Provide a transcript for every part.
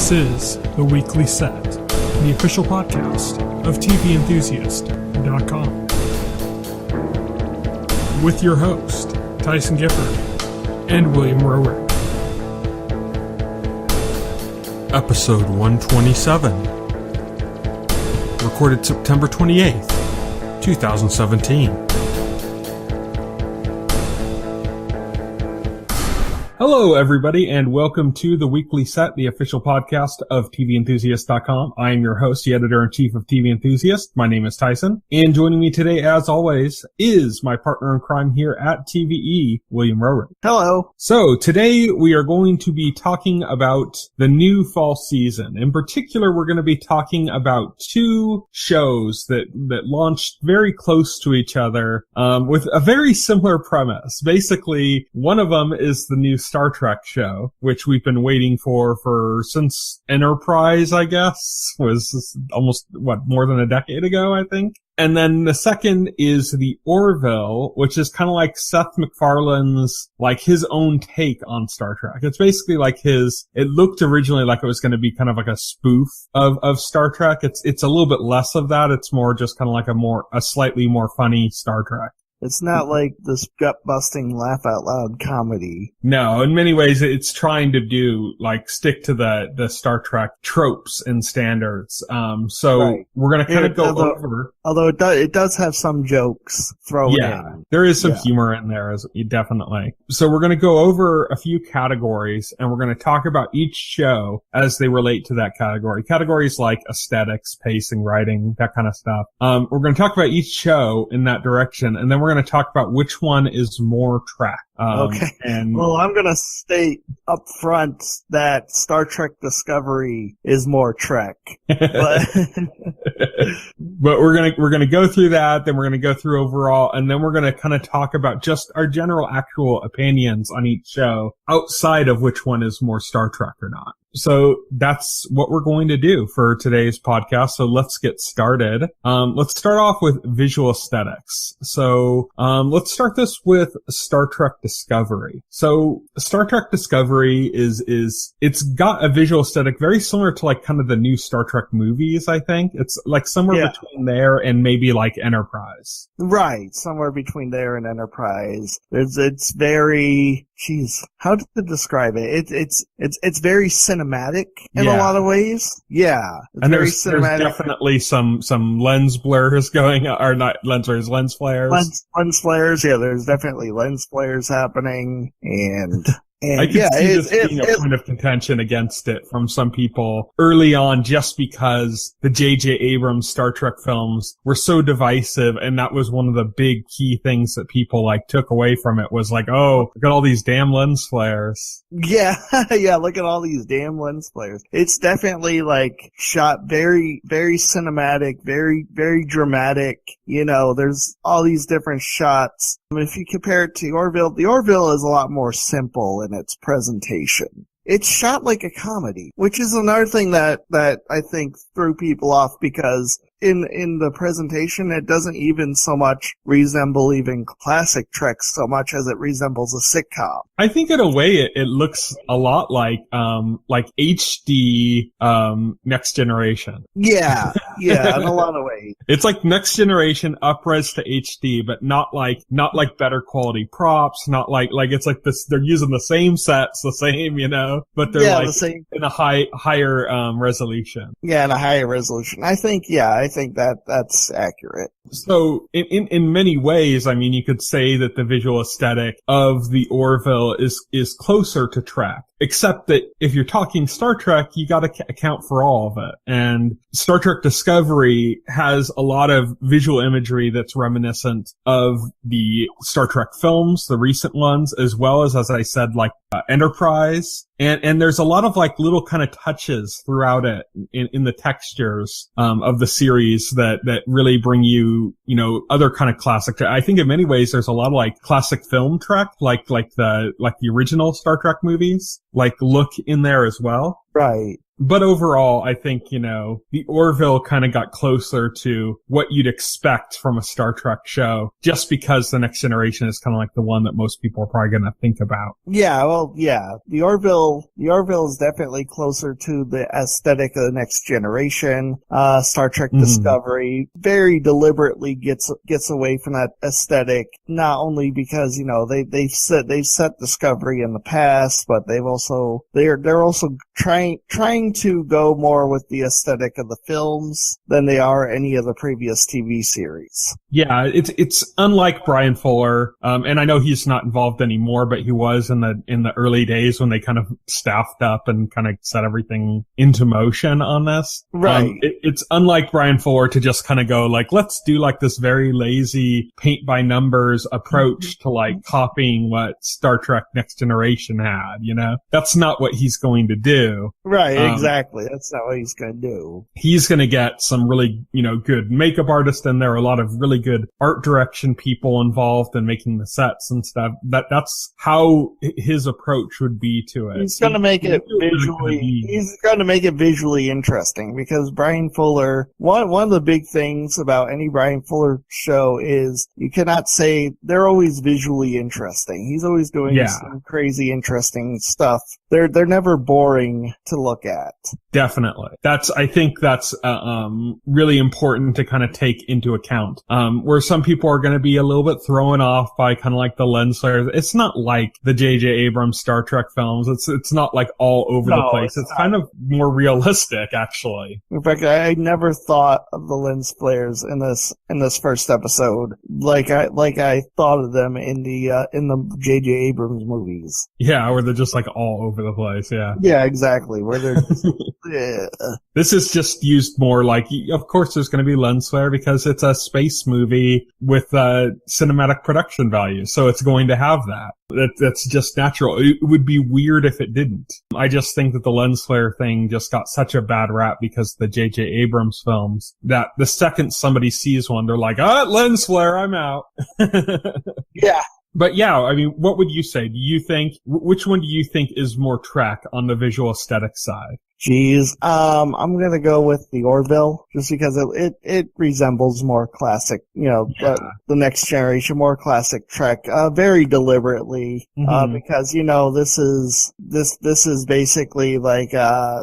This is The Weekly Set, the official podcast of TVEnthusiast.com. With your host, Tyson Gifford and William Rower. Episode 127. Recorded September 28th, 2017. Hello, everybody, and welcome to The Weekly Set, the official podcast of TVEnthusiast.com. I am your host, the editor-in-chief of TV Enthusiast. My name is Tyson, and joining me today, as always, is my partner in crime here at TVE, William Rower. Hello. So, today we are going to be talking about the new fall season. In particular, we're going to be talking about two shows that launched very close to each other, with a very similar premise. Basically, one of them is the new Star Trek show, which we've been waiting for since Enterprise, I guess, was almost, more than a decade ago, I think. And then the second is the Orville, which is kind of like Seth MacFarlane's, his own take on Star Trek. It's basically it looked originally like it was going to be kind of like a spoof of Star Trek. It's a little bit less of that. It's more just kind of like a slightly more funny Star Trek. It's not like this gut-busting, laugh-out-loud comedy. No, in many ways, it's trying to stick to the Star Trek tropes and standards. Right. We're going to kind of go over. Although it does have some jokes thrown in. Yeah, there is some humor in there, definitely. So we're going to go over a few categories, and we're going to talk about each show as they relate to that category. Categories like aesthetics, pacing, writing, that kind of stuff. We're going to talk about each show in that direction, and then we're going to talk about which one is more Trek. Okay. Well, I'm going to state up front that Star Trek Discovery is more Trek. But we're going to go through that, then we're going to go through overall, and then we're going to kind of talk about just our general actual opinions on each show outside of which one is more Star Trek or not. So that's what we're going to do for today's podcast. So let's get started. Let's start off with visual aesthetics. So, let's start this with Star Trek Discovery. So Star Trek Discovery it's got a visual aesthetic very similar to kind of the new Star Trek movies, I think. It's somewhere between there and maybe Enterprise. Right. Somewhere between there and Enterprise. It's very, how to describe it? It's very cinematic in a lot of ways. Yeah. And there's definitely some lens blurs going, or not lens blurs, lens flares. Lens flares, yeah, there's definitely lens flares happening, and I could see this being a point of contention against it from some people early on, just because the J.J. Abrams Star Trek films were so divisive, and that was one of the big key things that people took away from it was oh, look at all these damn lens flares. Yeah, yeah, look at all these damn lens flares. It's definitely shot very, very cinematic, very, very dramatic. There's all these different shots. If you compare it to Orville, the Orville is a lot more simple in its presentation. It's shot like a comedy, which is another thing that I think threw people off, because in the presentation, it doesn't even so much resemble even classic Trek so much as it resembles a sitcom. I think in a way it looks a lot like HD, Next Generation. Yeah, yeah, in a lot of ways. It's like Next Generation up-res to HD, but not better quality props, not it's like this, they're using the same sets, the same, but they're the same. In a higher resolution. Yeah, in a higher resolution. I think that's accurate. So in many ways, you could say that the visual aesthetic of the Orville is closer to Trek. Except that if you're talking Star Trek, you gotta account for all of it. And Star Trek Discovery has a lot of visual imagery that's reminiscent of the Star Trek films, the recent ones, as well as I said, Enterprise. And there's a lot of little kind of touches throughout it in the textures, of the series that really bring you, other kind of classic. I think in many ways there's a lot of classic film Trek, like the original Star Trek movies, look in there as well. Right. But overall, I think, the Orville kind of got closer to what you'd expect from a Star Trek show, just because The Next Generation is kind of like the one that most people are probably going to think about. Yeah, well, yeah. The Orville is definitely closer to the aesthetic of The Next Generation. Star Trek Discovery very deliberately gets away from that aesthetic, not only because, they've set Discovery in the past, but they're also trying to go more with the aesthetic of the films than they are any of the previous TV series. Yeah, it's unlike Brian Fuller, and I know he's not involved anymore, but he was in the early days when they kind of staffed up and kind of set everything into motion on this. Right. It's unlike Brian Fuller to just kind of go like, let's do like this very lazy paint by numbers approach to like copying what Star Trek Next Generation had, That's not what he's going to do. Right, exactly. That's not what he's going to do. He's going to get some really, good makeup artists in there, a lot of really good art direction people involved in making the sets and stuff. That's how his approach would be to it. He's going to make it visually interesting, because Brian Fuller, one of the big things about any Brian Fuller show is you cannot say they're always visually interesting. He's always doing some crazy interesting stuff. They're never boring to look at. Definitely. I think that's really important to kind of take into account. Where some people are going to be a little bit thrown off by kind of like the lens flares. It's not like the J.J. Abrams Star Trek films. It's not like all over the place. It's kind of more realistic, actually. In fact, I never thought of the lens flares in this first episode like I thought of them in the J.J. Abrams movies. Yeah, where they're just like all over the place. Yeah. Yeah, exactly. Where they're just, yeah. This is just used more like, of course there's going to be lens flare because it's a space movie with cinematic production value. So it's going to have that. That's just natural. It would be weird if it didn't. I just think that the lens flare thing just got such a bad rap because of the J.J. Abrams films that the second somebody sees one, they're like, lens flare, I'm out. Yeah. But yeah, I mean, what would you say? Which one do you think is more Trek on the visual aesthetic side? Jeez. I'm gonna go with the Orville, just because it resembles more classic, the Next Generation, more classic Trek, very deliberately, because, this is basically like,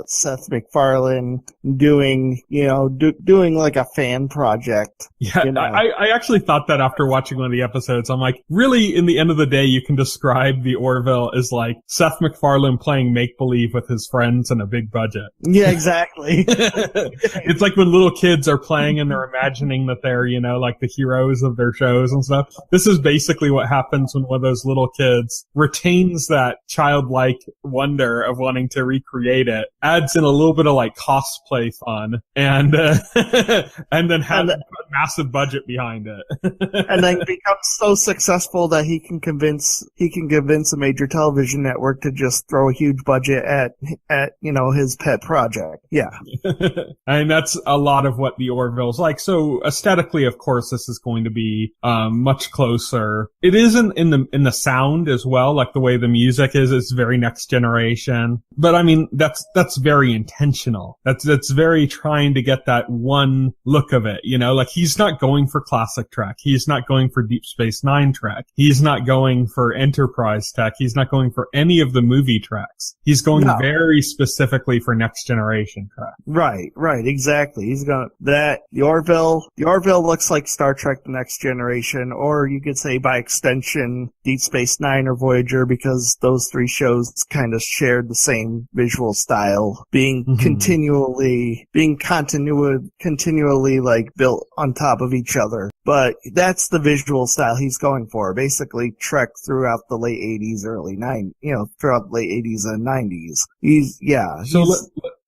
Seth MacFarlane doing like a fan project. Yeah, I actually thought that after watching one of the episodes. I'm like, really, in the end of the day, you can describe the Orville as like Seth MacFarlane playing make-believe with his friends in a big budget. Yeah, exactly. It's like when little kids are playing and they're imagining that they're, like the heroes of their shows and stuff. This is basically what happens when one of those little kids retains that childlike wonder of wanting to recreate it, adds in a little bit of like cosplay fun, and then has a massive budget behind it. And then becomes so successful that he can convince a major television network to just throw a huge budget at his pet project. Yeah. And that's a lot of what the Orville's like. So aesthetically, of course, this is going to be much closer. It isn't in the sound as well, like the way the music is. It's very Next Generation. But I mean, that's very intentional. That's very trying to get that one look of it, like he's not going for classic Trek. He's not going for Deep Space Nine Trek. He's not going for Enterprise Tech. He's not going for any of the movie tracks. He's going very specifically for Next Generation Trek. Right, exactly. He's got that. The Orville looks like Star Trek The Next Generation, or you could say by extension Deep Space Nine or Voyager, because those three shows kind of shared the same visual style, being continually like built on top of each other. But that's the visual style he's going for. Basically Trek throughout the late 80s, throughout the late 80s and 90s.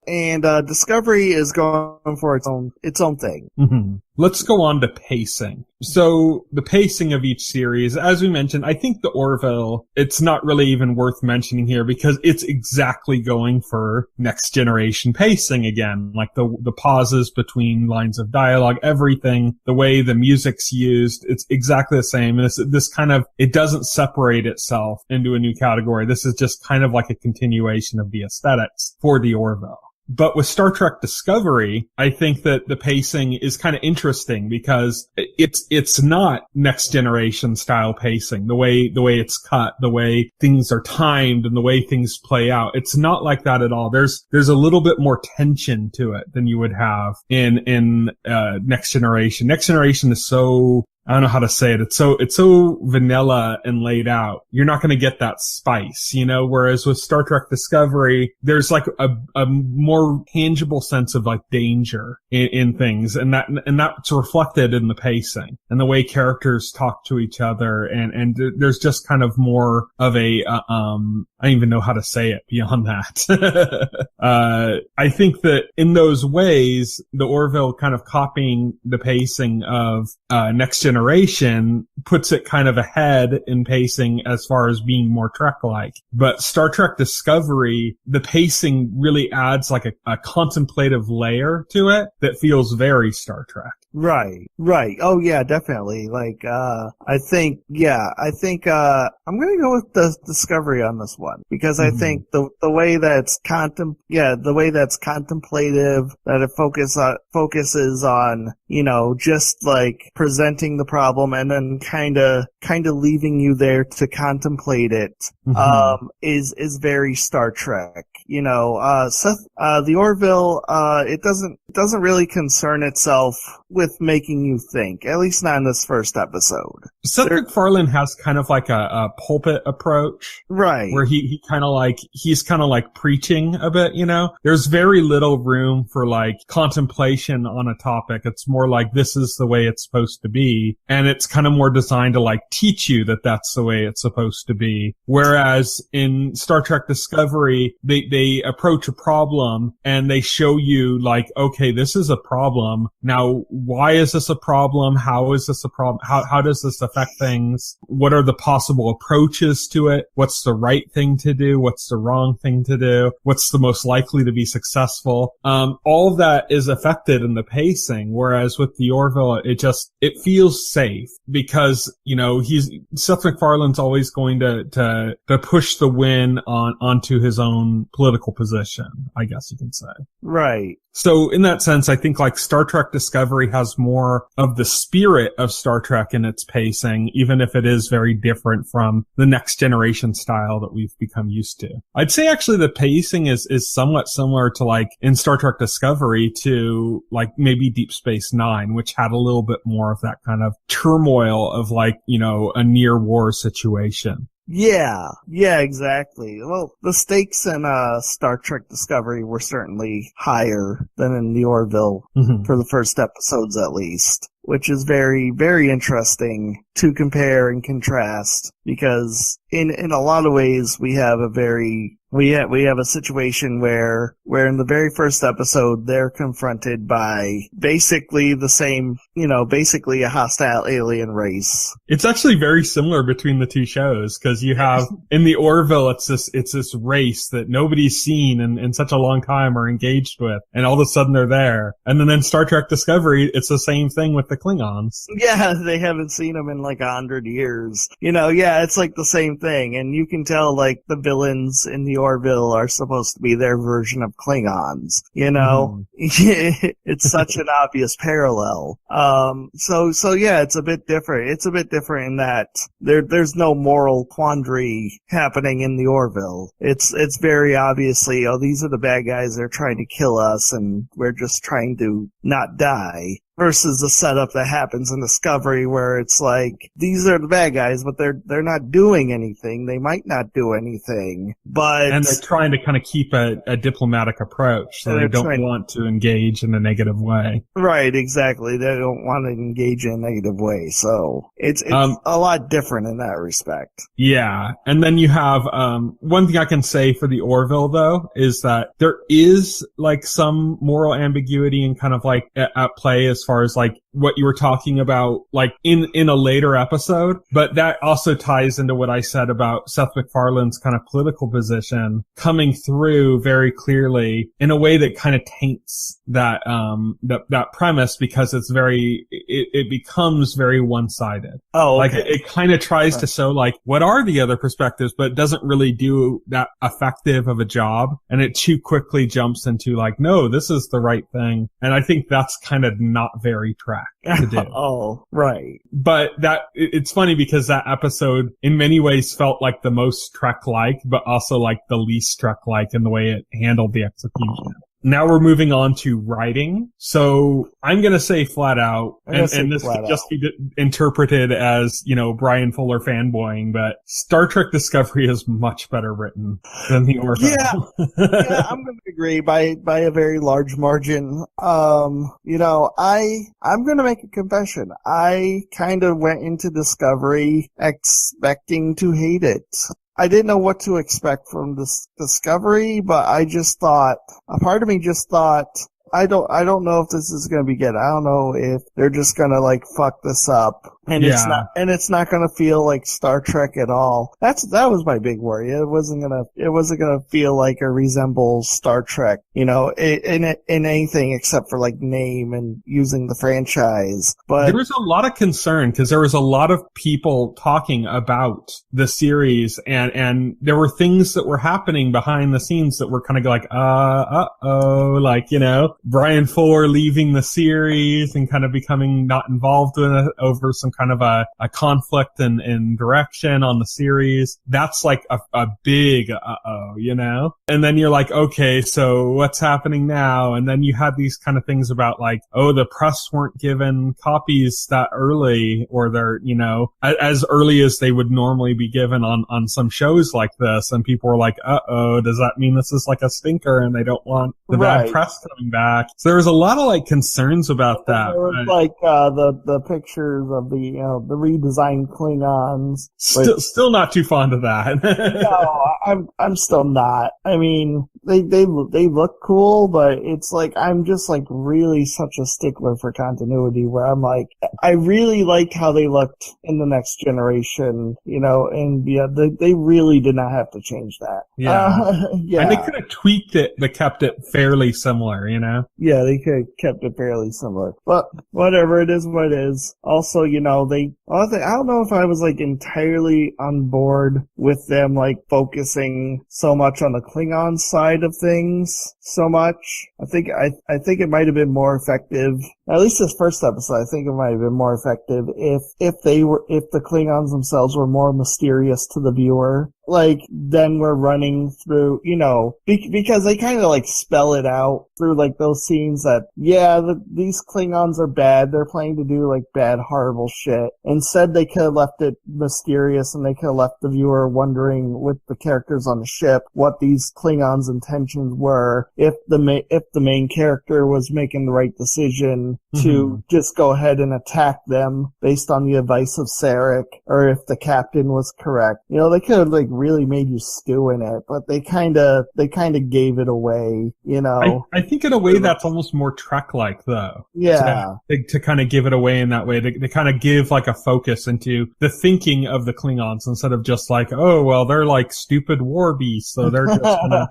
And Discovery is going for its own thing. Mm-hmm. Let's go on to pacing. So the pacing of each series, as we mentioned, I think the Orville, it's not really even worth mentioning here because it's exactly going for Next Generation pacing again. Like the pauses between lines of dialogue, everything, the way the music's used, it's exactly the same. And this kind of, it doesn't separate itself into a new category. This is just kind of like a continuation of the aesthetics for the Orville. But with Star Trek Discovery, I think that the pacing is kind of interesting because it's not Next Generation style pacing. The way it's cut, the way things are timed, and the way things play out. It's not like that at all. There's a little bit more tension to it than you would have in Next Generation. Next Generation is so, I don't know how to say it. It's so vanilla and laid out. You're not going to get that spice, whereas with Star Trek Discovery, there's like a more tangible sense of like danger in things. And that's reflected in the pacing and the way characters talk to each other. And there's just kind of more of a, I don't even know how to say it beyond that. I think that in those ways, the Orville kind of copying the pacing of, Next Generation puts it kind of ahead in pacing as far as being more Trek-like. But Star Trek Discovery, the pacing really adds like a contemplative layer to it that feels very Star Trek. Right. Oh yeah, definitely. Like, I think I'm gonna go with the Discovery on this one because I think the way that's the way that's contemplative, that it focuses on, just like presenting the problem and then kind of leaving you there to contemplate it, is very Star Trek. The Orville, it doesn't really concern itself with making you think, at least not in this first episode. Seth MacFarlane has kind of like a pulpit approach. Right. Where he's kind of like preaching a bit, There's very little room for like contemplation on a topic. It's more like this is the way it's supposed to be. And it's kind of more designed to like teach you that that's the way it's supposed to be. Whereas in Star Trek Discovery, they approach a problem and they show you like, okay, this is a problem. Now, why is this a problem? How is this a problem? How does this affect things? What are the possible approaches to it? What's the right thing to do? What's the wrong thing to do? What's the most likely to be successful? All of that is affected in the pacing, whereas with the Orville, it feels safe because, Seth MacFarlane's always going to push the win onto his own political position, I guess you can say. Right. So in that sense, I think like Star Trek Discovery has more of the spirit of Star Trek in its pacing, even if it is very different from the Next Generation style that we've become used to. I'd say actually the pacing is somewhat similar to like in Star Trek Discovery to like maybe Deep Space Nine, which had a little bit more of that kind of turmoil of like, a near war situation. Yeah, exactly. Well, the stakes in Star Trek Discovery were certainly higher than in the Orville for the first episodes at least, which is very, very interesting to compare and contrast because in a lot of ways we have a situation where in the very first episode they're confronted by basically the same, basically a hostile alien race. It's actually very similar between the two shows because you have in the Orville it's this race that nobody's seen in such a long time or engaged with, and all of a sudden they're there. And then in Star Trek Discovery, it's the same thing with the Klingons. Yeah, they haven't seen them in like 100 years. It's like the same thing, and you can tell like the villains in the Orville are supposed to be their version of Klingons, It's such an obvious parallel. So yeah, it's a bit different. It's a bit different in that there's no moral quandary happening in the Orville. It's very obviously, these are the bad guys, they're trying to kill us and we're just trying to not die. Versus the setup that happens in Discovery where it's like, these are the bad guys, but they're not doing anything. They might not do anything, but... And they're trying to kind of keep a diplomatic approach, so they don't want to engage in a negative way. Right, exactly. They don't want to engage in a negative way, so it's a lot different in that respect. Yeah, and then you have, one thing I can say for the Orville, though, is that there is, like, some moral ambiguity and kind of, like, at play as far as like what you were talking about, like in a later episode, but that also ties into what I said about Seth MacFarlane's kind of political position coming through very clearly in a way that kind of taints that premise, because it becomes very one-sided. Oh, okay. Like it kind of tries to show like what are the other perspectives, but it doesn't really do that effective of a job, and it too quickly jumps into like, no, this is the right thing. And I think that's kind of not very Trek to do. Oh, right. But it's funny because that episode in many ways felt like the most Trek-like, but also like the least Trek-like in the way it handled the execution. Now we're moving on to writing. So I'm going to say flat out, and this could just be interpreted as, Brian Fuller fanboying, but Star Trek Discovery is much better written than the Orville. Yeah, I'm going to agree by a very large margin. I'm going to make a confession. I kind of went into Discovery expecting to hate it. I didn't know what to expect from this Discovery, but a part of me just thought, I don't know if this is gonna be good. I don't know if they're just gonna like fuck this up. And it's not gonna feel like Star Trek at all. That was my big worry. It wasn't gonna feel like or resemble Star Trek, in anything except for like name and using the franchise. But there was a lot of concern because there was a lot of people talking about the series, and there were things that were happening behind the scenes that were kind of like, Brian Fuller leaving the series and kind of becoming not involved in it over some kind of a conflict in direction on the series. That's like a big And then you're like, okay, so what's happening now? And then you had these kind of things about like, oh, the press weren't given copies that early, or they're, as early as they would normally be given on some shows like this. And people were like, does that mean this is like a stinker and they don't want the bad press coming back? So there was a lot of like concerns about that. There was like the pictures of the the redesigned Klingons. Still not too fond of that. No, I'm still not. I mean, they look cool, but it's like I'm just like really such a stickler for continuity, where I'm like, I really liked how they looked in the Next Generation, and they really did not have to change that. Yeah. And they could have tweaked it but kept it fairly similar, Yeah, they could have kept it fairly similar. But whatever, it is what it is. Also, I don't know if I was like entirely on board with them like focusing so much on the Klingon side of things so much. I think it might have been more effective, at least this first episode. I think it might have been more effective if the Klingons themselves were more mysterious to the viewer. Like, then we're running through, because they kind of like spell it out through like those scenes that, these Klingons are bad. They're planning to do like bad, horrible shit. Instead, they could have left it mysterious, and they could have left the viewer wondering with the characters on the ship what these Klingons' intentions were. If the main character was making the right decision to just go ahead and attack them based on the advice of Sarek, or if the captain was correct. They could have like really made you stew in it, but they kind of gave it away, I think in a way that's almost more Trek-like, though. Yeah. To kind of give it away in that way. They kind of give like a focus into the thinking of the Klingons instead of just like, oh, well, they're like stupid war beasts, so they're just gonna,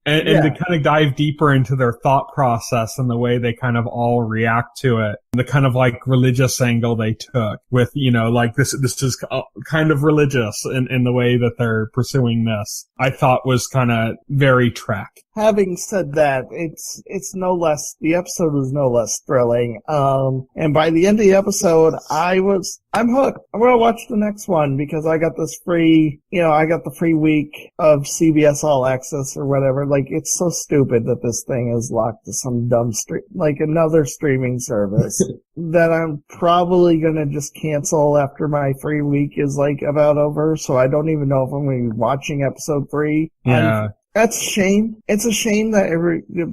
and to kind of dive deeper into their thought process and the way they kind of all react to it. The kind of like religious angle they took with, like this is kind of religious in the way that they're pursuing this, I thought was kind of very Trek. Having said that, the episode was no less thrilling. And by the end of the episode, I'm hooked. I'm gonna watch the next one because I got this free, I got the free week of CBS All Access or whatever. Like, it's so stupid that this thing is locked to some dumb like another streaming service that I'm probably gonna just cancel after my free week is like about over. So I don't even know if I'm gonna be watching episode 3. Yeah. That's a shame. It's a shame that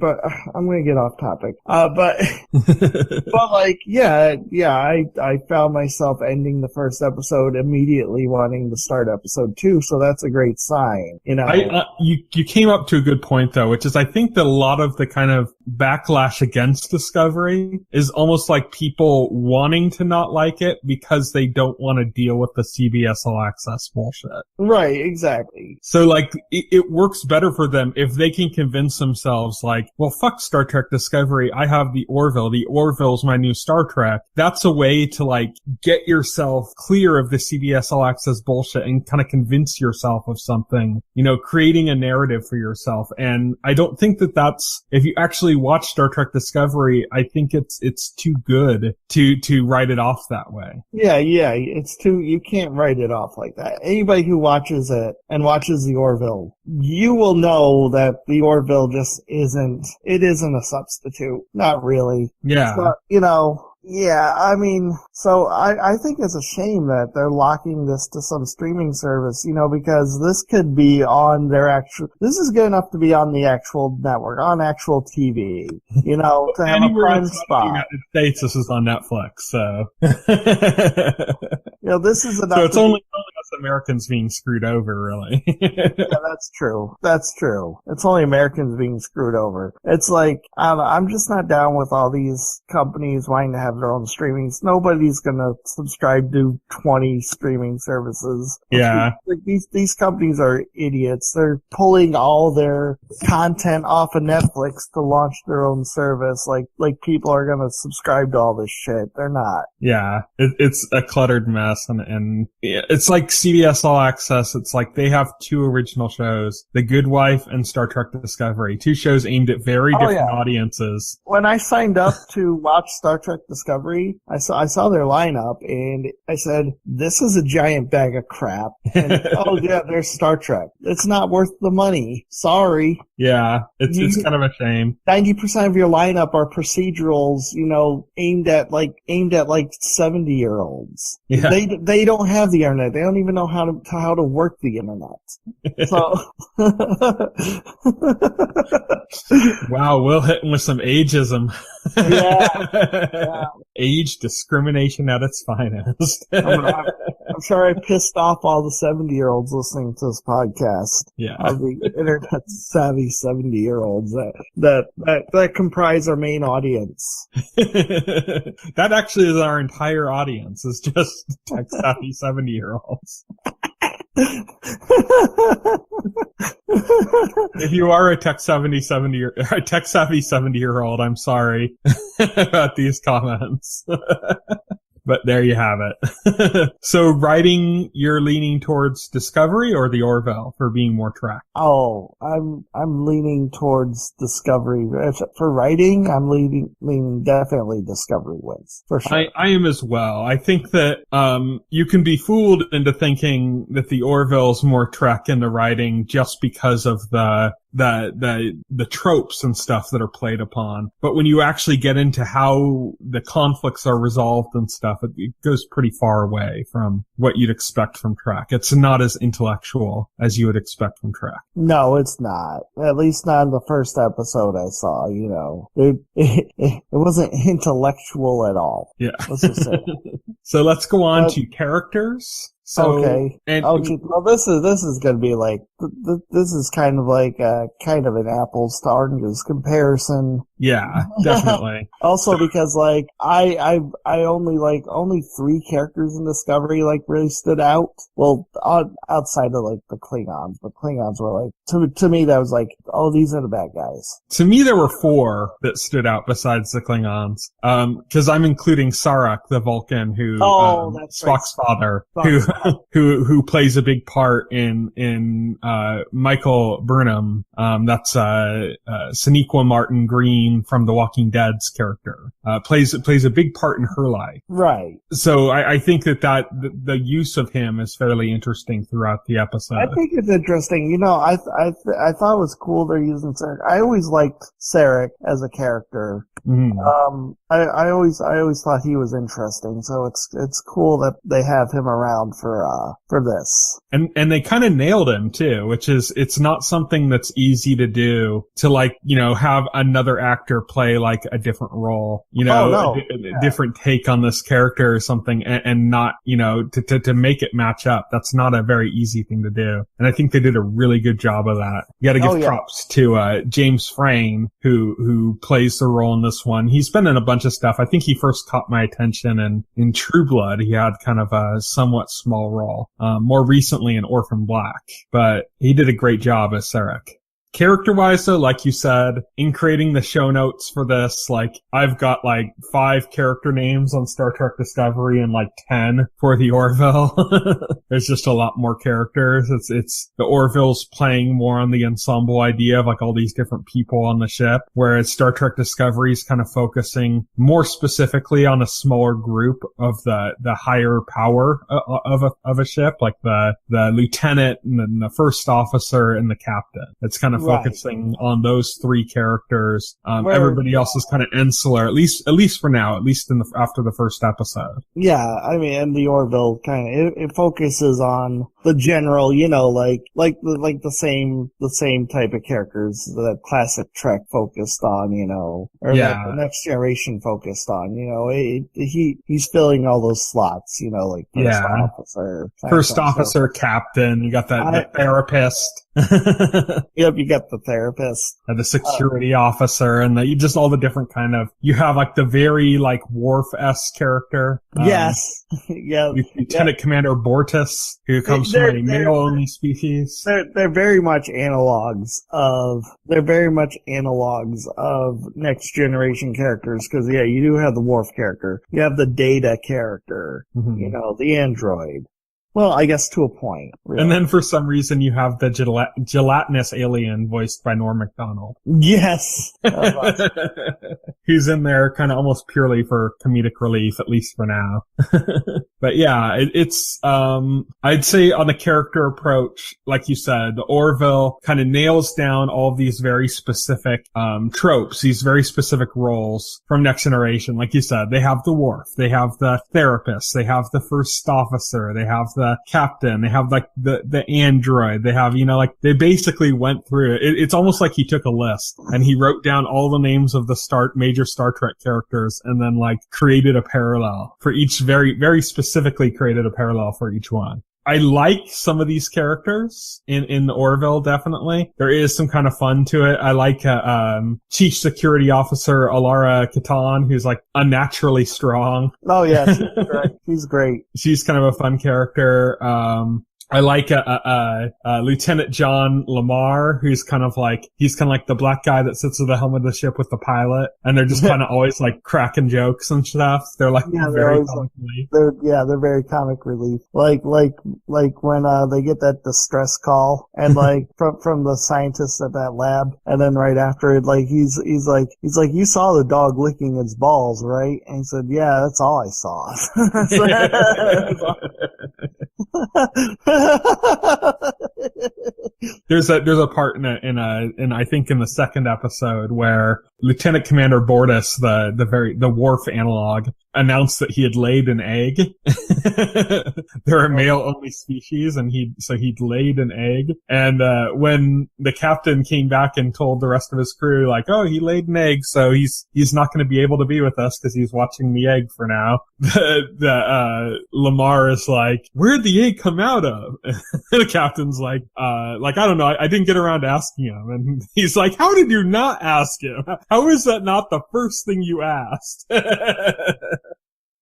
but I'm going to get off topic. But I found myself ending the first episode immediately wanting to start episode 2. So that's a great sign, You came up to a good point though, which is I think that a lot of the kind of backlash against Discovery is almost like people wanting to not like it because they don't want to deal with the CBS All Access bullshit. Right, exactly. So, like, it works better for them if they can convince themselves, like, well, fuck Star Trek Discovery, I have the Orville. The Orville's my new Star Trek. That's a way to, like, get yourself clear of the CBS All Access bullshit and kind of convince yourself of something, you know, creating a narrative for yourself. And I don't think that that's, if you actually watch Star Trek Discovery, I think it's too good to write it off that way. Yeah, you can't write it off like that. Anybody who watches it and watches the Orville, you will know that the Orville just isn't a substitute. Not really. Yeah. But, you know, yeah, I mean, so I think it's a shame that they're locking this to some streaming service, you know, because this could be on this is good enough to be on the actual network, on actual TV, you know, to have a prime spot. In the United States, this is on Netflix, so. You know, this is enough. So it's only us Americans being screwed over, really. Yeah, that's true. It's only Americans being screwed over. It's like, I don't know, I'm just not down with all these companies wanting to have their own streamings. Nobody's gonna subscribe to 20 streaming services. Yeah. Like, these companies are idiots. They're pulling all their content off of Netflix to launch their own service. Like people are gonna subscribe to all this shit. They're not. Yeah. It's a cluttered mess, and it's like CBS All Access. It's like they have two original shows, The Good Wife and Star Trek Discovery, two shows aimed at very different audiences. When I signed up to watch Star Trek Discovery, I saw their lineup and I said, this is a giant bag of crap. And, oh yeah, there's Star Trek. It's not worth the money. Sorry. Yeah, it's kind of a shame. 90% of your lineup are procedurals, you know, aimed at 70-year-olds. Yeah. They don't have the internet. They don't even know how to work the internet. So wow, Will hitting with some ageism. Yeah. Age discrimination at its finest. I'm sure I pissed off all the 70-year-olds listening to this podcast. Yeah. Of the internet savvy 70-year-olds that comprise our main audience. That actually is our entire audience, is just tech savvy 70-year-olds. If you are a tech savvy 70-year-old, I'm sorry about these comments. But there you have it. So writing, you're leaning towards Discovery or the Orville for being more track? Oh, I'm leaning towards Discovery. For writing, I'm leaning definitely Discovery wins, for sure. I am as well. I think that, you can be fooled into thinking that the Orville's more track in the writing just because of the tropes and stuff that are played upon. But when you actually get into how the conflicts are resolved and stuff, it goes pretty far away from what you'd expect from track. It's not as intellectual as you would expect from track. No, it's not. At least not in the first episode I saw, you know. It wasn't intellectual at all. Yeah. Let's just say. So let's go on to characters. So, okay. Well, this is going to be like, this is kind of like kind of an apples to oranges comparison. Yeah, definitely. Also, because like I only 3 characters in Discovery like really stood out. Well, outside of like the Klingons, but Klingons were like to me that was like, oh, these are the bad guys. To me, there were 4 that stood out besides the Klingons. Because I'm including Sarek, the Vulcan, who that's Spock's right. father, who plays a big part in Michael Burnham. That's Sonequa Martin Green from The Walking Dead's character. Plays a big part in her life. Right. So I think that the use of him is fairly interesting throughout the episode. I think it's interesting. You know, I thought it was cool they're using Sarek. I always liked Sarek as a character. Mm-hmm. I always thought he was interesting. So it's cool that they have him around for this. And they kind of nailed him too, which is, it's not something that's easy to do, to like, you know, have another actor actor play like a different role, you know, a different take on this character or something, and not, you know, to make it match up. That's not a very easy thing to do. And I think they did a really good job of that. You got to give props to James Frayne, who plays the role in this one. He's been in a bunch of stuff. I think he first caught my attention in True Blood. He had kind of a somewhat small role. More recently in Orphan Black, but he did a great job as Sarek. Character-wise, though, like you said, in creating the show notes for this, like, I've got, like, 5 character names on Star Trek Discovery and, like, 10 for the Orville. There's just a lot more characters. It's the Orville's playing more on the ensemble idea of, like, all these different people on the ship, whereas Star Trek Discovery is kind of focusing more specifically on a smaller group of the higher power of a ship, like the lieutenant and then the first officer and the captain. It's kind of focusing on those 3 characters. Everybody else is kind of insular, at least for now, at least after the first episode. Yeah, I mean, and the Orville kind of, it focuses on the general, you know, like the same type of characters that classic Trek focused on, you know, or that the Next Generation focused on, you know, he's filling all those slots, you know, like first officer, captain, you got the therapist. Yep, you got the therapist, the security officer, and just all the different kind of. You have like the very like Worf-esque character. Yes, yeah. Lieutenant Commander Bortus, who comes from a male-only species. They're very much analogs of. They're very much analogs of Next Generation characters because you do have the Worf character, you have the Data character, you know, the android. Well, I guess to a point. Really. And then for some reason you have the gelatinous alien voiced by Norm Macdonald. Yes. He's in there kind of almost purely for comedic relief, at least for now. But yeah, it's, I'd say on the character approach, like you said, the Orville kind of nails down all of these very specific, tropes, these very specific roles from Next Generation. Like you said, they have the Worf, they have the therapist, they have the first officer, they have the captain, they have like the android, they have, you know, like they basically went through it. It's almost like he took a list and he wrote down all the names of the major Star Trek characters and then like created a parallel for each, very, very specifically created a parallel for each one. I like some of these characters in the Orville, definitely. There is some kind of fun to it. I like, Chief Security Officer Alara Katan, who's like unnaturally strong. Oh yeah, she's great. She's kind of a fun character. I like Lieutenant John Lamar, who's kind of like the black guy that sits at the helm of the ship with the pilot, and they're just kind of always like cracking jokes and stuff. They're like very comic relief. They're very comic relief. Like when they get that distress call and like from the scientists at that lab, and then right after it, like he's like you saw the dog licking its balls, right? And he said, yeah, that's all I saw. There's a part in I think in the second episode where Lieutenant Commander Bortus, the Worf analog, announced that he had laid an egg. They're a male-only species, and he'd laid an egg. And when the captain came back and told the rest of his crew, like, oh, he laid an egg, so he's not going to be able to be with us because he's watching the egg for now. Lamar is like, where'd the egg come out of? The captain's like, I don't know, I didn't get around to asking him. And he's like, how did you not ask him? How is that not the first thing you asked?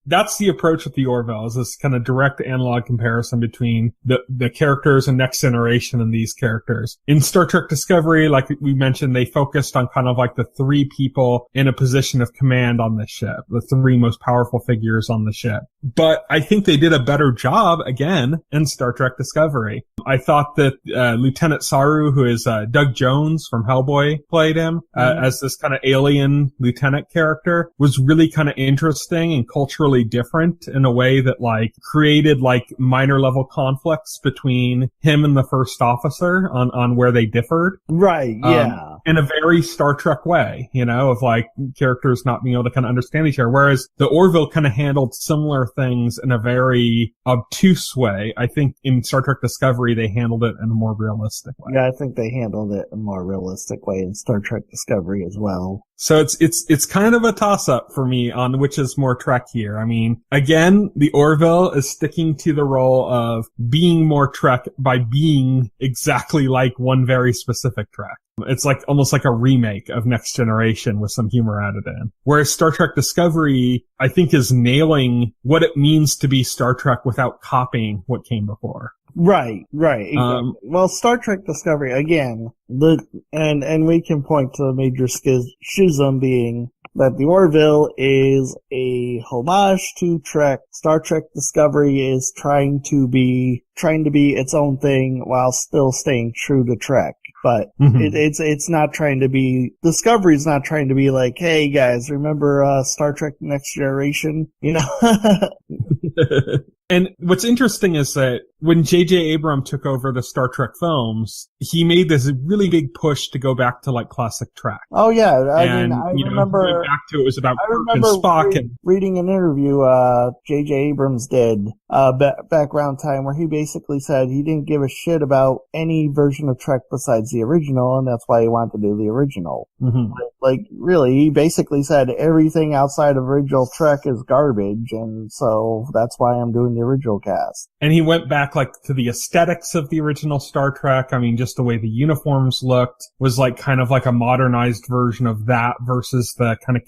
That's the approach with the Orville, is this kind of direct analog comparison between the characters in Next Generation and these characters. In Star Trek Discovery, like we mentioned, they focused on kind of like the 3 people in a position of command on the ship, the 3 most powerful figures on the ship. But I think they did a better job, again, in Star Trek Discovery. I thought that Lieutenant Saru, who is Doug Jones from Hellboy, played him as this kind of alien lieutenant character, was really kind of interesting and culturally totally different in a way that like created like minor level conflicts between him and the first officer on where they differed. Right, yeah. In a very Star Trek way, you know, of like characters not being able to kind of understand each other. Whereas the Orville kind of handled similar things in a very obtuse way. I think in Star Trek Discovery, they handled it in a more realistic way. Yeah, I think they handled it in a more realistic way in Star Trek Discovery as well. So it's kind of a toss-up for me on which is more Trek here. I mean, again, the Orville is sticking to the role of being more Trek by being exactly like one very specific Trek. It's like almost like a remake of Next Generation with some humor added in. Whereas Star Trek Discovery, I think, is nailing what it means to be Star Trek without copying what came before. Right. Exactly. Well, Star Trek Discovery, again, and we can point to the major schism being that the Orville is a homage to Trek. Star Trek Discovery is trying to be its own thing while still staying true to Trek. But it's not trying to be, Discovery's not trying to be like, hey guys, remember Star Trek Next Generation? You know? And what's interesting is that when J.J. Abrams took over the Star Trek films, he made this really big push to go back to like classic Trek. Oh yeah, I remember going back to it was about Kirk and Spock reading an interview J.J. Abrams did back around time where he basically said he didn't give a shit about any version of Trek besides the original, and that's why he wanted to do the original. Mm-hmm. Like really, he basically said everything outside of original Trek is garbage, and so that's why I'm doing the original cast. And he went back like to the aesthetics of the original Star Trek. I mean, just the way the uniforms looked was like kind of like a modernized version of that versus the kind of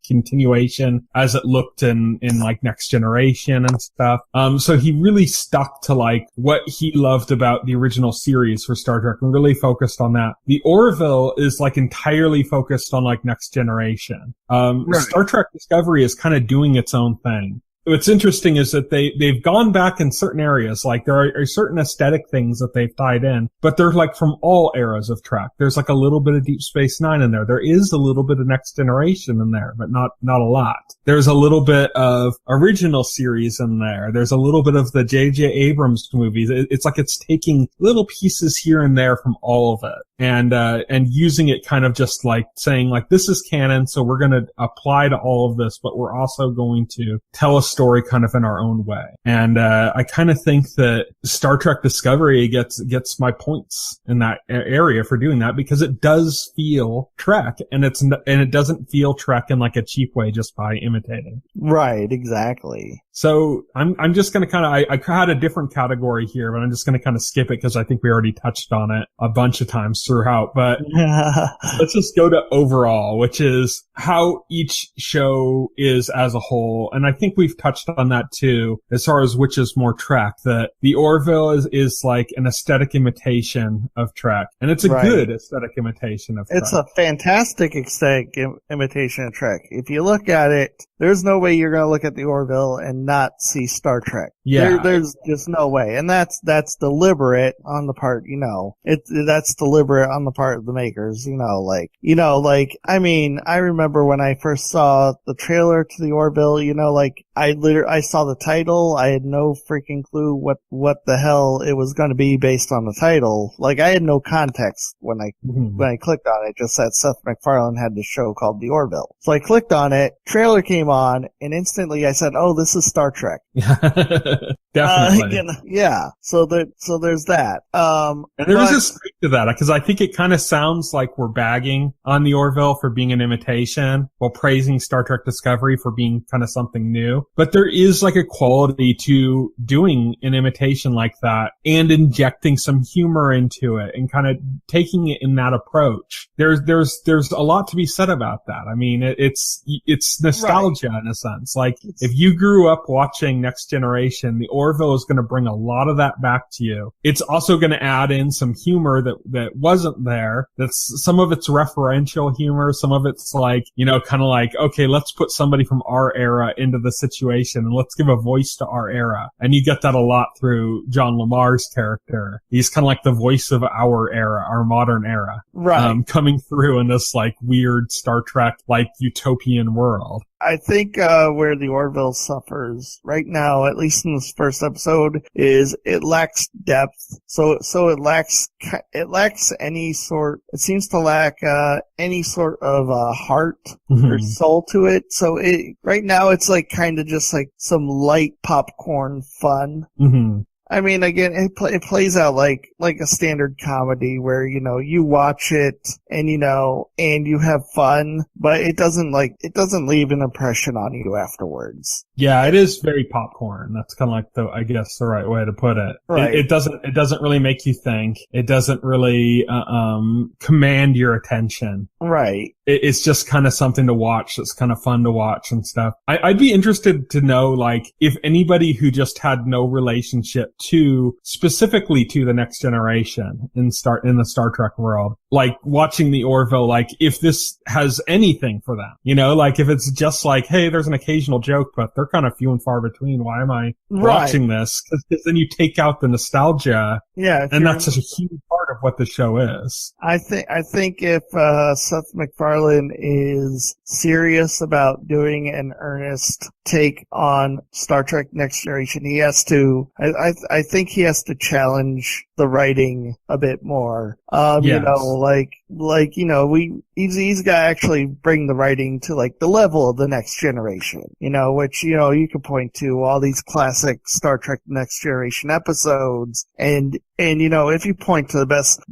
continuation as it looked in like Next Generation and stuff. So he really stuck to like what he loved about the original series for Star Trek and really focused on that. The Orville is like entirely focused on like Next Generation. Right. Star Trek Discovery is kind of doing its own thing. What's interesting is that they've gone back in certain areas. Like there are certain aesthetic things that they've tied in, but they're like from all eras of Trek. There's like a little bit of Deep Space Nine in there. There is a little bit of Next Generation in there, but not a lot. There's a little bit of original series in there. There's a little bit of the J.J. Abrams movies. It's like it's taking little pieces here and there from all of it and using it kind of just like saying like, this is canon, so we're going to apply to all of this, but we're also going to tell a story kind of in our own way. And I kind of think that Star Trek Discovery gets my points in that area for doing that because it does feel Trek and it doesn't feel Trek in like a cheap way just by imitating. Right, exactly. So I'm just going to kind of, I had a different category here, but I'm just going to kind of skip it because I think we already touched on it a bunch of times throughout. But let's just go to overall, which is how each show is as a whole. And I think we've touched on that too, as far as which is more Trek. That the Orville is like an aesthetic imitation of Trek. And it's a good aesthetic imitation of Trek. It's a fantastic aesthetic imitation of Trek. If you look at it, there's no way you're going to look at the Orville and not see Star Trek. Yeah. There's just no way. And that's deliberate on the part, that's deliberate on the part of the makers, I mean, I remember when I first saw the trailer to the Orville, I saw the title. I had no freaking clue what the hell it was going to be based on the title. Like, I had no context when I clicked on it. It just said Seth MacFarlane had this show called The Orville. So I clicked on it, trailer came on, and instantly I said, oh, this is Star Trek. Definitely. So there's that. And there is a streak to that, because I think it kind of sounds like we're bagging on the Orville for being an imitation while praising Star Trek Discovery for being kind of something new. But there is like a quality to doing an imitation like that and injecting some humor into it and kind of taking it in that approach. There's a lot to be said about that. I mean, it's nostalgia in a sense. Like, if you grew up watching Next Generation, the Orville is going to bring a lot of that back to you. It's also going to add in some humor that wasn't there. That's some of it's referential humor. Some of it's like, kind of like, okay, let's put somebody from our era into the situation situation and let's give a voice to our era. And you get that a lot through John Lamar's character. He's kind of like the voice of our era, our modern era. Right. Coming through in this like weird Star Trek like utopian world. I think where the Orville suffers right now, at least in this first episode, is it lacks depth. So it lacks any sort. It seems to lack any sort of heart or soul to it. So right now it's like kind of just like some light popcorn fun. Mm-hmm. I mean, again, it plays out like a standard comedy where, you know, you watch it and, you know, and you have fun, but it doesn't leave an impression on you afterwards. Yeah, it is very popcorn. That's kind of like I guess the right way to put it. Right. It doesn't really make you think. It doesn't really, command your attention. Right. It's just kind of something to watch. It's kind of fun to watch and stuff. I'd be interested to know, like, if anybody who just had no relationship specifically to the Next Generation in the Star Trek world, like watching the Orville, like if this has anything for them, you know, like if it's just like, hey, there's an occasional joke, but they're kind of few and far between. Why am I watching this? Because then you take out the nostalgia. Yeah. And that's such a huge part of what the show is. I think if Seth MacFarlane is serious about doing an earnest take on Star Trek Next Generation, he has to, I think he has to challenge the writing a bit more. Yes. You know, you know, he's got to actually bring the writing to like the level of the Next Generation, you know, which, you know, you could point to all these classic Star Trek Next Generation episodes and, you know, if you point to the best,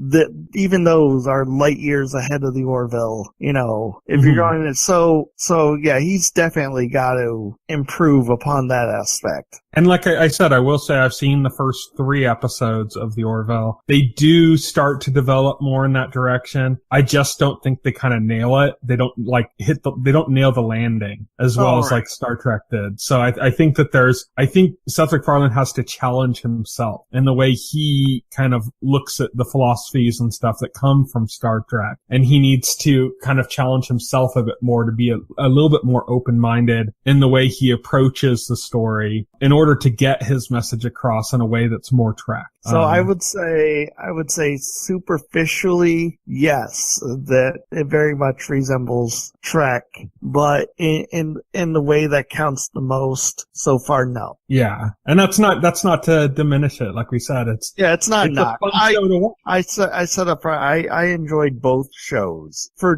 even those are light years ahead of the Orville, you know, if you're going to, so yeah, he's definitely got to improve upon that aspect. And like I said, I will say I've seen the first 3 episodes of the Orville. They do start to develop more in that direction. I just don't think they kind of nail it. They don't like they don't nail the landing as well as like Star Trek did. So I think that I think Seth MacFarlane has to challenge himself in the way he kind of looks at the philosophies and stuff that come from Star Trek. And he needs to kind of challenge himself a bit more to be a little bit more open-minded in the way he approaches the story in order to get his message across in a way that's more Trek. So I would say superficially, yes, that it very much resembles Trek, but in the way that counts the most so far, no. Yeah, and that's not to diminish it. Like we said, it's not. A fun show to watch. I said up front, I enjoyed both shows for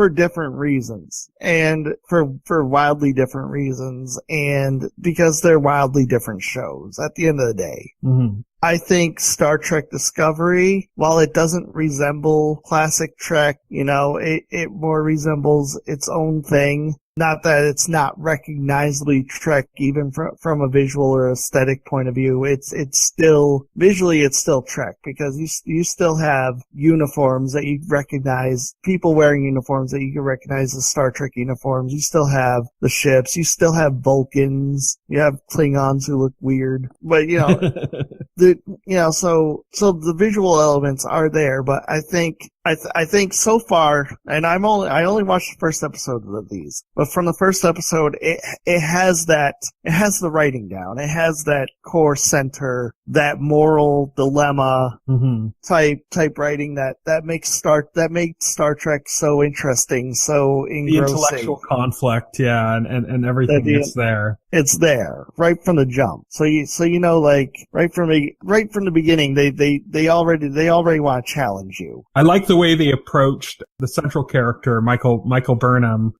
different reasons and for wildly different reasons, and because they're wildly different shows at the end of the day. Mm-hmm. I think Star Trek Discovery, while it doesn't resemble classic Trek, you know, it more resembles its own thing. Not that it's not recognizably Trek, even from a visual or aesthetic point of view. It's still, visually it's still Trek, because you still have uniforms that you recognize, people wearing uniforms that you can recognize as Star Trek uniforms. You still have the ships. You still have Vulcans. You have Klingons who look weird. But, you know, so the visual elements are there, but I think so far, and I only watched the first episode of these, but from the first episode, it has the writing down. It has that core center, that moral dilemma type writing that makes Star Trek so interesting, so engrossing. The intellectual conflict, yeah, and everything is there. It's there right from the jump. So you know, like right from the beginning, they already want to challenge you. I like the way they approached the central character, Michael Burnham,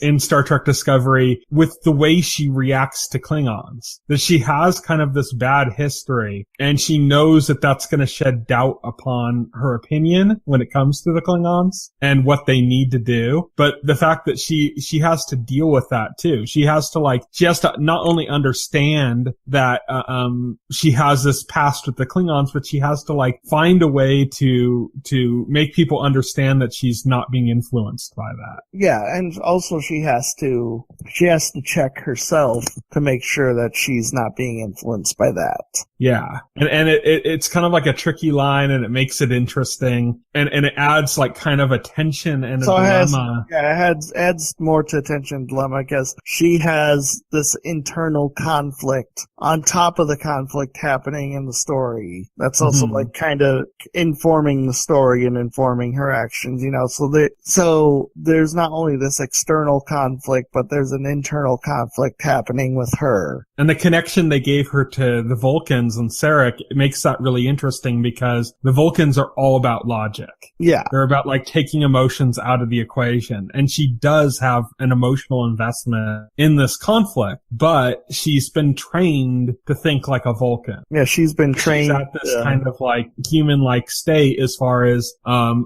in Star Trek Discovery, with the way she reacts to Klingons. That she has kind of this bad history, and she knows that that's going to shed doubt upon her opinion when it comes to the Klingons and what they need to do. But the fact that she has to deal with that too. She has to not only understand that she has this past with the Klingons, but she has to like find a way to to make people understand that she's not being influenced by that. Yeah, and also she has to check herself to make sure that she's not being influenced by that. Yeah. And it's kind of like a tricky line, and it makes it interesting, and it adds like kind of a tension and a dilemma. It adds more to tension and dilemma because she has this internal conflict on top of the conflict happening in the story. That's also like kind of informing the story and informing her actions, you know. So there's not only this external conflict, but there's an internal conflict happening with her. And the connection they gave her to the Vulcans and Sarek, it makes that really interesting because the Vulcans are all about logic. Yeah. They're about like taking emotions out of the equation. And she does have an emotional investment in this conflict, but she's been trained to think like a Vulcan. Yeah, she's been trained. She's at this kind of like human-like state as far as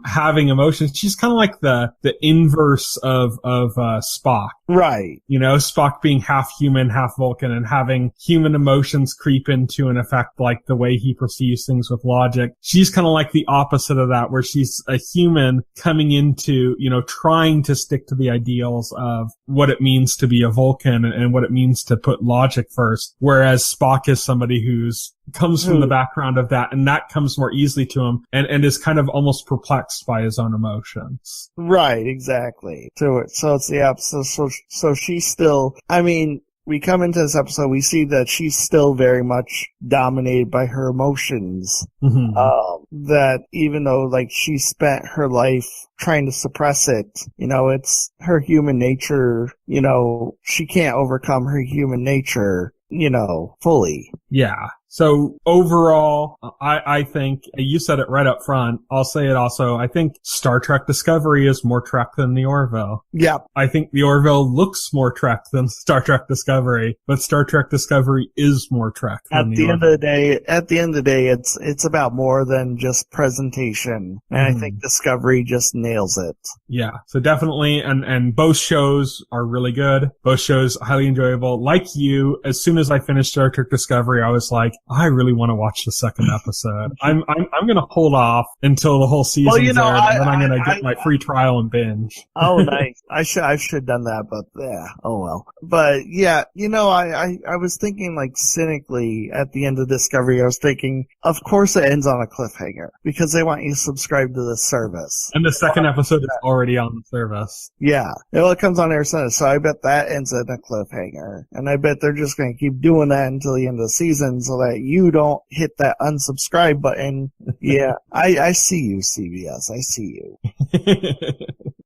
having emotions. She's kind of like the inverse of Spock. Right. You know, Spock being half human, half Vulcan, and having human emotions creep into and affect like the way he perceives things with logic. She's kind of like the opposite of that, where she's a human coming into, you know, trying to stick to the ideals of what it means to be a Vulcan and what it means to put logic first. Whereas Spock is somebody who's comes from the background of that, and that comes more easily to him and is kind of almost perplexed by his own emotions. Right, exactly. So it's the opposite. So she's still, I mean, we come into this episode, we see that she's still very much dominated by her emotions. That even though, like, she spent her life trying to suppress it, you know, it's her human nature, you know, she can't overcome her human nature, you know, fully. Yeah. So overall, I think you said it right up front. I'll say it also. I think Star Trek Discovery is more Trek than the Orville. Yeah. I think the Orville looks more Trek than Star Trek Discovery, but Star Trek Discovery is more Trek than the Orville. At the end of the day, it's about more than just presentation. And I think Discovery just nails it. Yeah. So definitely, and both shows are really good. Both shows highly enjoyable. Like you, as soon as I finished Star Trek Discovery, I was like, I really want to watch the second episode. I'm going to hold off until the whole season's aired, and then I'm going to get my free trial and binge. Oh, nice. I should have done that, but yeah. Oh well. But yeah, you know, I was thinking like cynically at the end of Discovery, I was thinking, of course it ends on a cliffhanger because they want you to subscribe to this service. And the second episode is already on the service. Yeah. Well, it comes on every Sunday, so I bet that ends in a cliffhanger. And I bet they're just going to keep doing that until the end of the season so that you don't hit that unsubscribe button. Yeah. I see you, CBS. I see you.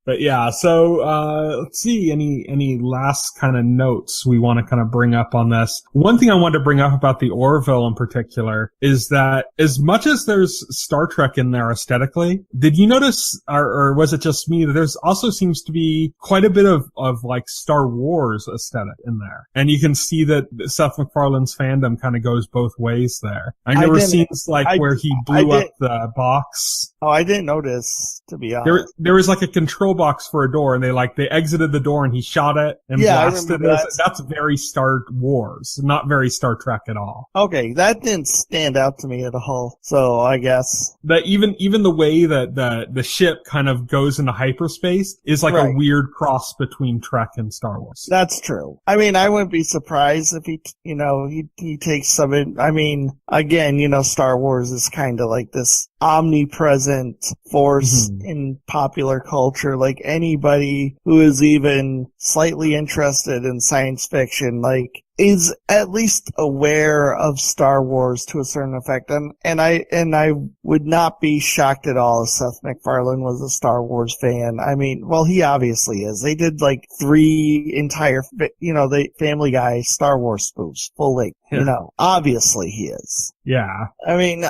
But yeah, so let's see, any last kind of notes we want to kind of bring up on this. One thing I wanted to bring up about the Orville in particular is that as much as there's Star Trek in there aesthetically, did you notice, or was it just me, that there's also seems to be quite a bit of like Star Wars aesthetic in there. And you can see that Seth MacFarlane's fandom kind of goes both ways there. There were scenes like where he blew up the box. Oh, I didn't notice, to be honest. There was like a control box for a door, and they exited the door and he shot it and blasted it. That's very Star Wars, not very Star Trek at all. Okay, that didn't stand out to me at all. So I guess that even the way that the ship kind of goes into hyperspace is like a weird cross between Trek and Star Wars. That's true. I mean, I wouldn't be surprised if he takes some. I mean, again, you know, Star Wars is kind of like this omnipresent force in popular culture. Like anybody who is even slightly interested in science fiction, like, is at least aware of Star Wars to a certain effect. And I would not be shocked at all if Seth MacFarlane was a Star Wars fan. I mean, well, he obviously is. They did like 3 entire, the Family Guy Star Wars spoofs, full length. You know, obviously he is. Yeah. I mean,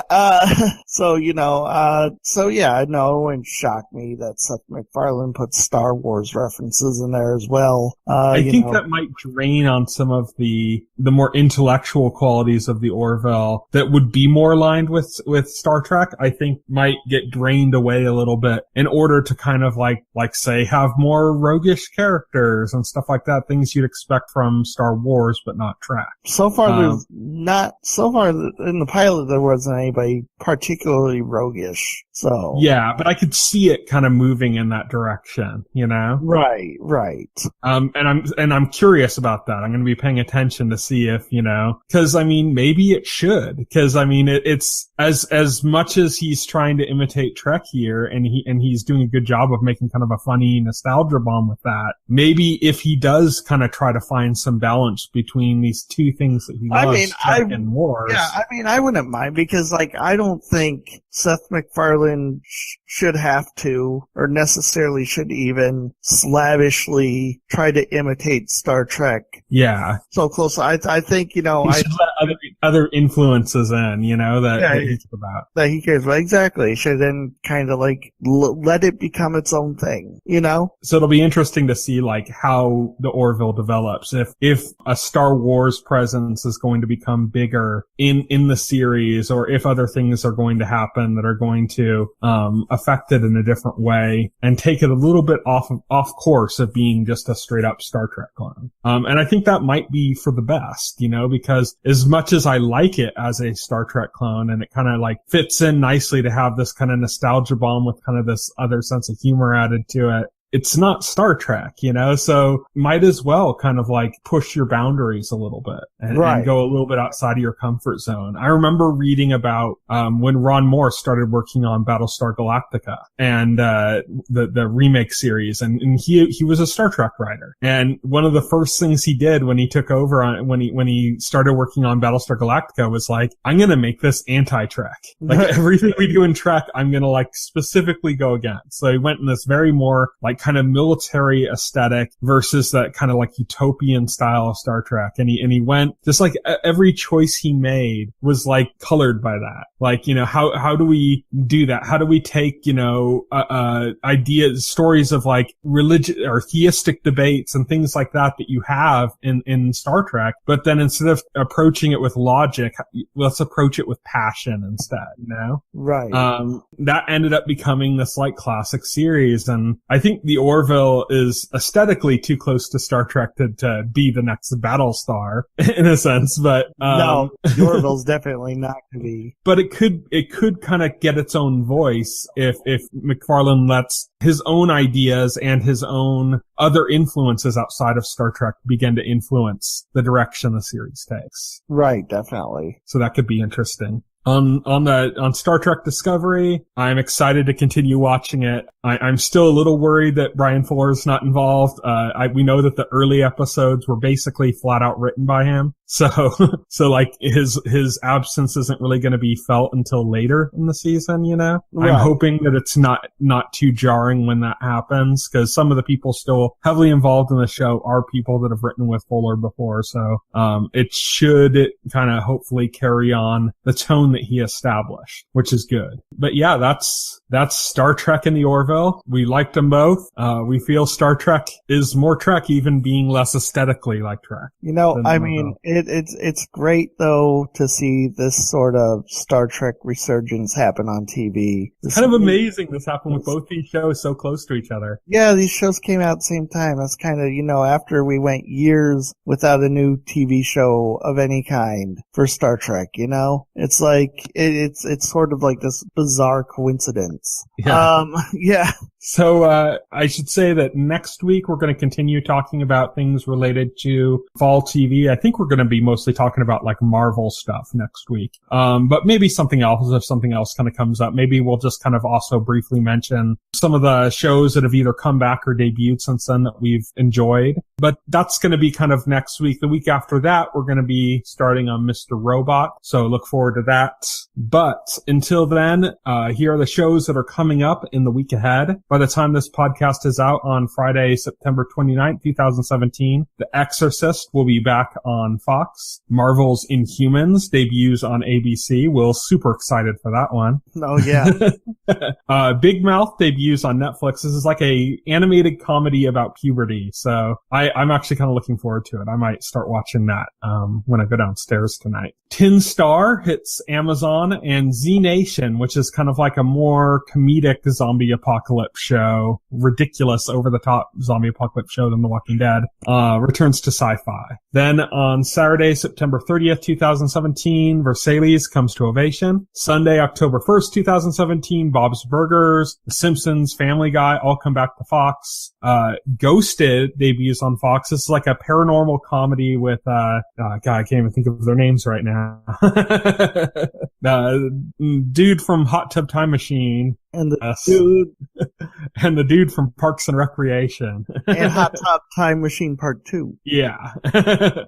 so yeah, no, it wouldn't shock me that Seth MacFarlane put Star Wars references in there as well. I think that might drain on some of the the more intellectual qualities of the Orville that would be more aligned with Star Trek, I think might get drained away a little bit in order to kind of like say have more roguish characters and stuff like that, things you'd expect from Star Wars but not Trek. So far in the pilot there wasn't anybody particularly roguish. So yeah, but I could see it kind of moving in that direction, you know? Right. And I'm curious about that. I'm going to be paying attention to see if, you know, cause I mean, maybe it should, cause I mean, it's as much as he's trying to imitate Trek here and he's doing a good job of making kind of a funny nostalgia bomb with that. Maybe if he does kind of try to find some balance between these two things that he loves, Trek and Wars. Yeah, I mean, I wouldn't mind because like, I don't think Seth MacFarlane should have to or necessarily should even slavishly try to imitate Star Trek. Yeah. So close. I think, you know, he should let other influences in, you know, that he cares about. That he cares about. Exactly. He should then kind of like let it become its own thing, you know? So it'll be interesting to see like how the Orville develops. If a Star Wars presence is going to become bigger in the series, or if other things are going to happen that are going to affect it in a different way and take it a little bit off course of being just a straight up Star Trek clone. And I think that might be for the best, you know, because as much as I like it as a Star Trek clone and it kind of like fits in nicely to have this kind of nostalgia bomb with kind of this other sense of humor added to it, it's not Star Trek, you know, so might as well kind of like push your boundaries a little bit and go a little bit outside of your comfort zone. I remember reading about when Ron Moore started working on Battlestar Galactica and the remake series, and he was a Star Trek writer. And one of the first things he did when he took over when he started working on Battlestar Galactica was like, I'm going to make this anti-Trek. Like everything we do in Trek, I'm going to like specifically go against. So he went in this very more like kind of military aesthetic versus that kind of like utopian style of Star Trek. And he went just like every choice he made was like colored by that. Like, you know, how do we do that? How do we take, you know, ideas, stories of like religion or theistic debates and things like that you have in Star Trek, but then instead of approaching it with logic, let's approach it with passion instead, you know? Right. That ended up becoming this like classic series. And I think the Orville is aesthetically too close to Star Trek to be the next Battlestar in a sense, but no, the Orville's definitely not to be. But it could kind of get its own voice if MacFarlane lets his own ideas and his own other influences outside of Star Trek begin to influence the direction the series takes. Right, definitely. So that could be interesting. On Star Trek Discovery, I'm excited to continue watching it. I'm still a little worried that Brian Fuller's not involved. We know that the early episodes were basically flat out written by him. So like his absence isn't really going to be felt until later in the season, you know? Right. I'm hoping that it's not too jarring when that happens, because some of the people still heavily involved in the show are people that have written with Fuller before. So, it should kind of hopefully carry on the tone that he established, which is good. But yeah, that's Star Trek and the Orville. We liked them both. We feel Star Trek is more Trek, even being less aesthetically like Trek. You know, I mean, it's great though to see this sort of Star Trek resurgence happen on TV. It's kind of amazing this happened with both these shows so close to each other. Yeah, these shows came out at the same time. That's kind of, you know, after we went years without a new TV show of any kind for Star Trek, you know? It's like, it's sort of like this bizarre coincidence. Yeah. Yeah. So, I should say that next week we're going to continue talking about things related to fall TV. I think we're going to be mostly talking about like Marvel stuff next week. But maybe something else if something else kind of comes up. Maybe we'll just kind of also briefly mention some of the shows that have either come back or debuted since then that we've enjoyed. But that's going to be kind of next week. The week after that, we're going to be starting on Mr. Robot. So look forward to that. But until then, here are the shows that are coming up in the week ahead. By the time this podcast is out on Friday, September 29th, 2017, The Exorcist will be back on Fox. Marvel's Inhumans debuts on ABC. We're super excited for that one. Oh, yeah. Big Mouth debuts on Netflix. This is like a animated comedy about puberty. So I I'm actually kind of looking forward to it. I might start watching that, when I go downstairs tonight. Tin Star hits Amazon, and Z Nation, which is kind of like a more comedic zombie apocalypse show, ridiculous over the top zombie apocalypse show than The Walking Dead, returns to Sci-Fi. Then on Saturday, September 30th, 2017, Versailles comes to Ovation. Sunday, October 1st, 2017, Bob's Burgers, The Simpsons, Family Guy all come back to Fox. Ghosted debuts on Fox. This is like a paranormal comedy with, God, I can't even think of their names right now. Dude from Hot Tub Time Machine. And the dude. And the dude from Parks and Recreation. And Hot Tub Time Machine Part 2. Yeah.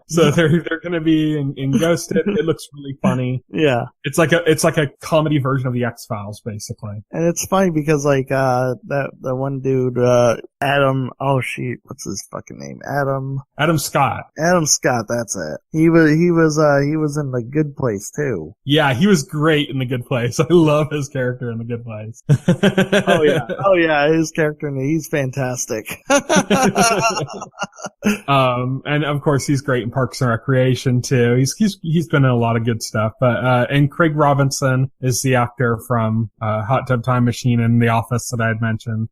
So they're gonna be in Ghosted. It looks really funny. Yeah. It's like a comedy version of the X-Files, basically. And it's funny because the one dude, Adam, what's his fucking name? Adam Scott. Adam Scott, that's it. He was in The Good Place too. Yeah, he was great in The Good Place. I love his character in The Good Place. Oh yeah, his character, he's fantastic. And of course he's great in Parks and Recreation too. He's been in a lot of good stuff. But and Craig Robinson is the actor from Hot Tub Time Machine and The Office that I had mentioned.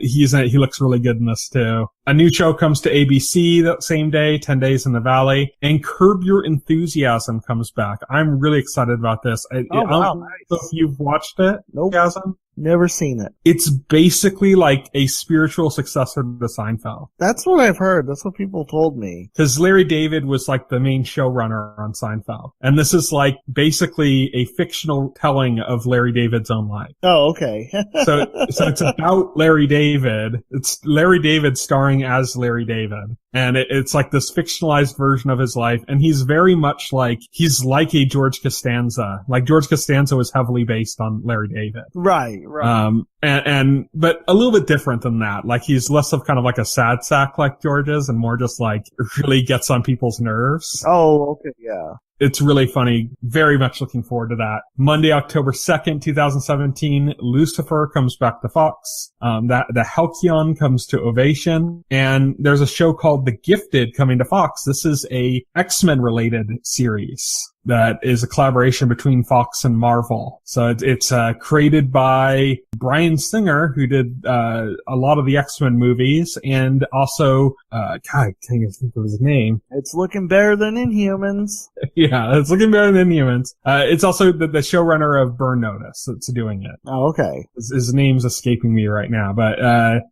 He looks really good in this too. A new show comes to ABC that same day, 10 Days in the Valley, and Curb Your Enthusiasm comes back. I'm really excited about this. I don't know if you've watched it. Nope. Enthusiasm? Never seen it. It's basically like a spiritual successor to Seinfeld. That's what I've heard. That's what people told me. Because Larry David was like the main showrunner on Seinfeld. And this is like basically a fictional telling of Larry David's own life. Oh, okay. So it's about Larry David. It's Larry David starring as Larry David. And it's like this fictionalized version of his life. And he's very much he's like a George Costanza. Like George Costanza was heavily based on Larry David. Right. But a little bit different than that. Like he's less of kind of like a sad sack like George is and more just like really gets on people's nerves. Oh, okay. Yeah. It's really funny. Very much looking forward to that. Monday, October 2nd, 2017, Lucifer comes back to Fox. The Halcyon comes to Ovation. And there's a show called The Gifted coming to Fox. This is a X-Men related series that is a collaboration between Fox and Marvel. So it's created by Bryan Singer, who did a lot of the X-Men movies, and also God, I can't think of his name. It's looking better than Inhumans. Yeah, it's looking better than Inhumans. It's also the showrunner of Burn Notice that's doing it. Oh, okay. His name's escaping me right now, but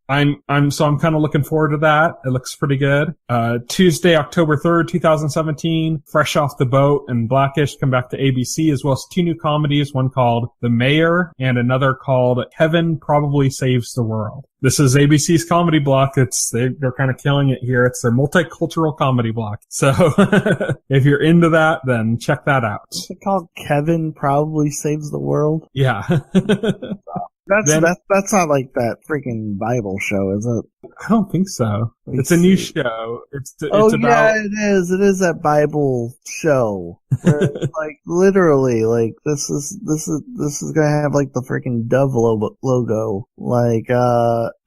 I'm kind of looking forward to that. It looks pretty good. Tuesday, October 3rd, 2017, Fresh Off the Boat and Blackish come back to ABC, as well as two new comedies, one called The Mayor and another called Heaven Probably Saves the World. This is ABC's comedy block. They're kind of killing it here. It's their multicultural comedy block. So if you're into that, then check that out. What's it called? Kevin Probably Saves the World? Yeah. That's not like that freaking Bible show, is it? I don't think so. It's a new show. It's about... yeah, it is. It is that Bible show. Where it's like literally, like this is gonna have like the freaking dove logo. Like,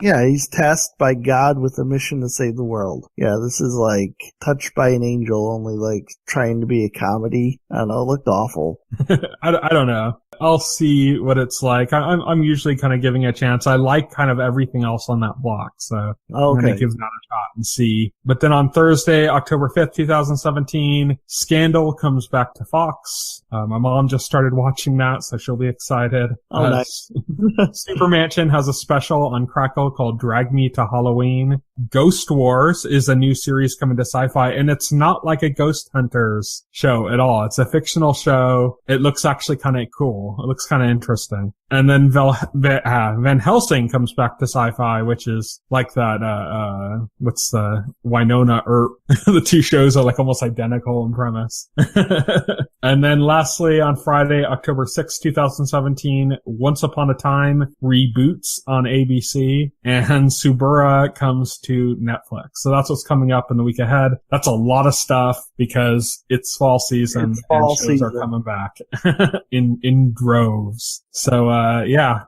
yeah, he's tasked by God with a mission to save the world. Yeah, this is like Touched by an Angel, only like trying to be a comedy. I don't know. It looked awful. I don't know. I'll see what it's like. I'm usually kind of giving it a chance. I like kind of everything else on that block, so I'm going to give that a shot and see. But then on Thursday, October 5th, 2017, Scandal comes back to Fox. My mom just started watching that, so she'll be excited. Oh, nice. Super Mansion has a special on Crackle called Drag Me to Halloween. Ghost Wars is a new series coming to Sci-Fi, and it's not like a Ghost Hunters show at all. It's a fictional show. It looks actually kind of cool. It looks kind of interesting. And then Van Helsing comes back to Sci-Fi, which is like that, what's the Winona Earp? The two shows are like almost identical in premise. And then lastly, on Friday, October 6, 2017, Once Upon a Time reboots on ABC, and Subura comes to Netflix. So that's what's coming up in the week ahead. That's a lot of stuff because it's fall season and shows are coming back in droves. So,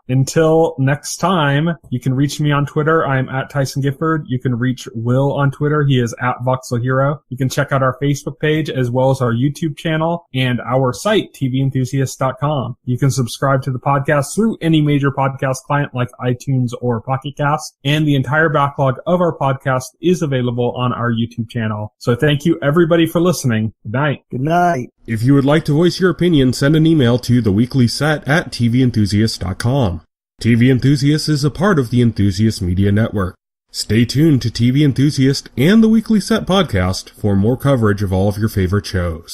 until next time, you can reach me on Twitter. I'm at Tyson Gifford. You can reach Will on Twitter. He is at Voxel Hero. You can check out our Facebook page as well as our YouTube channel and our site, TVEnthusiast.com. You can subscribe to the podcast through any major podcast client like iTunes or Pocket Cast, and the entire backlog of our podcast is available on our YouTube channel. So thank you everybody for listening. Good night. Good night. If you would like to voice your opinion, send an email to theweeklyset@TVEnthusiast.com. TV Enthusiast is a part of the Enthusiast Media Network. Stay tuned to TV Enthusiast and the Weekly Set podcast for more coverage of all of your favorite shows.